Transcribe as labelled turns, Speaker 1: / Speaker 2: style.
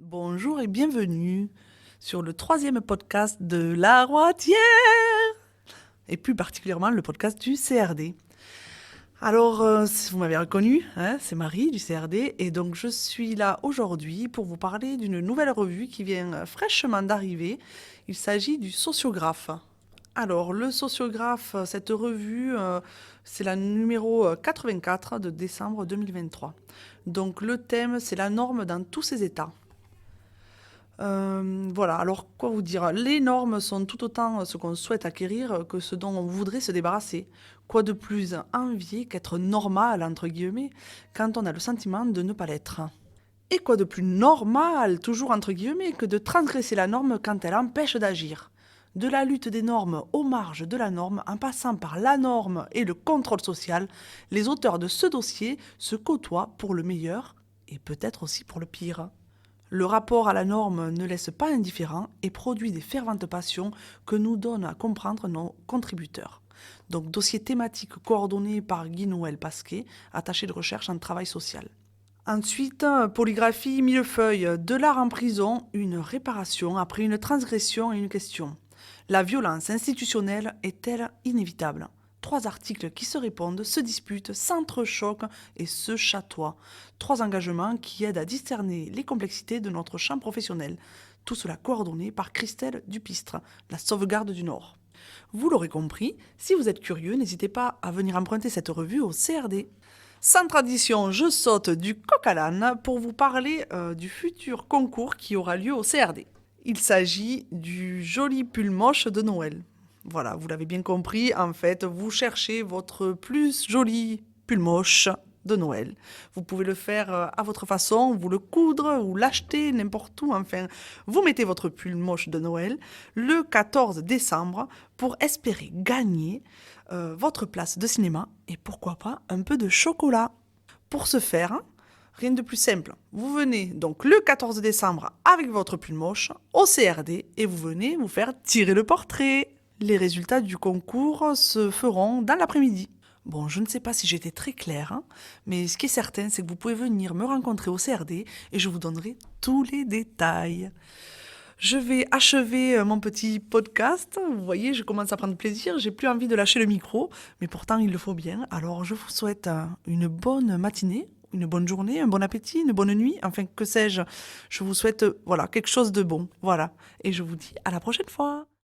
Speaker 1: Bonjour et bienvenue sur le troisième podcast de La Roitière, et plus particulièrement le podcast du CRD. Alors, si vous m'avez reconnu, hein, c'est Marie du CRD, et donc je suis là aujourd'hui pour vous parler d'une nouvelle revue qui vient fraîchement d'arriver. Il s'agit du Sociographe. Alors, le Sociographe, cette revue, c'est la numéro 84 de décembre 2023. Donc, le thème, c'est la norme dans tous ses états. Voilà, alors quoi vous dire? Les normes sont tout autant ce qu'on souhaite acquérir que ce dont on voudrait se débarrasser. Quoi de plus envié qu'être normal, entre guillemets, quand on a le sentiment de ne pas l'être? Et quoi de plus normal, toujours entre guillemets, que de transgresser la norme quand elle empêche d'agir? De la lutte des normes aux marges de la norme, en passant par la norme et le contrôle social, les auteurs de ce dossier se côtoient pour le meilleur et peut-être aussi pour le pire. Le rapport à la norme ne laisse pas indifférent et produit des ferventes passions que nous donnent à comprendre nos contributeurs. Donc, dossier thématique coordonné par Guy-Noël Pasquet, attaché de recherche en travail social. Ensuite, polygraphie millefeuille, de l'art en prison, une réparation après une transgression et une question. La violence institutionnelle est-elle inévitable? 3 articles qui se répondent, se disputent, s'entrechoquent et se chatoient. 3 engagements qui aident à discerner les complexités de notre champ professionnel. Tout cela coordonné par Christelle Dupistre, la sauvegarde du Nord. Vous l'aurez compris, si vous êtes curieux, n'hésitez pas à venir emprunter cette revue au CRD. Sans tradition, je saute du coq à l'âne pour vous parler du futur concours qui aura lieu au CRD. Il s'agit du joli pull moche de Noël. Voilà, vous l'avez bien compris, en fait, vous cherchez votre plus joli pull moche de Noël. Vous pouvez le faire à votre façon, vous le coudre ou l'acheter n'importe où, enfin, vous mettez votre pull moche de Noël le 14 décembre pour espérer gagner votre place de cinéma et pourquoi pas un peu de chocolat. Pour ce faire, rien de plus simple. Vous venez donc le 14 décembre avec votre pull moche au CRD et vous venez vous faire tirer le portrait. Les résultats du concours se feront dans l'après-midi. Bon, je ne sais pas si j'étais très claire, hein, mais ce qui est certain, c'est que vous pouvez venir me rencontrer au CRD et je vous donnerai tous les détails. Je vais achever mon petit podcast. Vous voyez, je commence à prendre plaisir. J'ai plus envie de lâcher le micro, mais pourtant il le faut bien. Alors je vous souhaite une bonne matinée, une bonne journée, un bon appétit, une bonne nuit. Enfin, que sais-je. Je vous souhaite voilà quelque chose de bon. Voilà. Et je vous dis à la prochaine fois.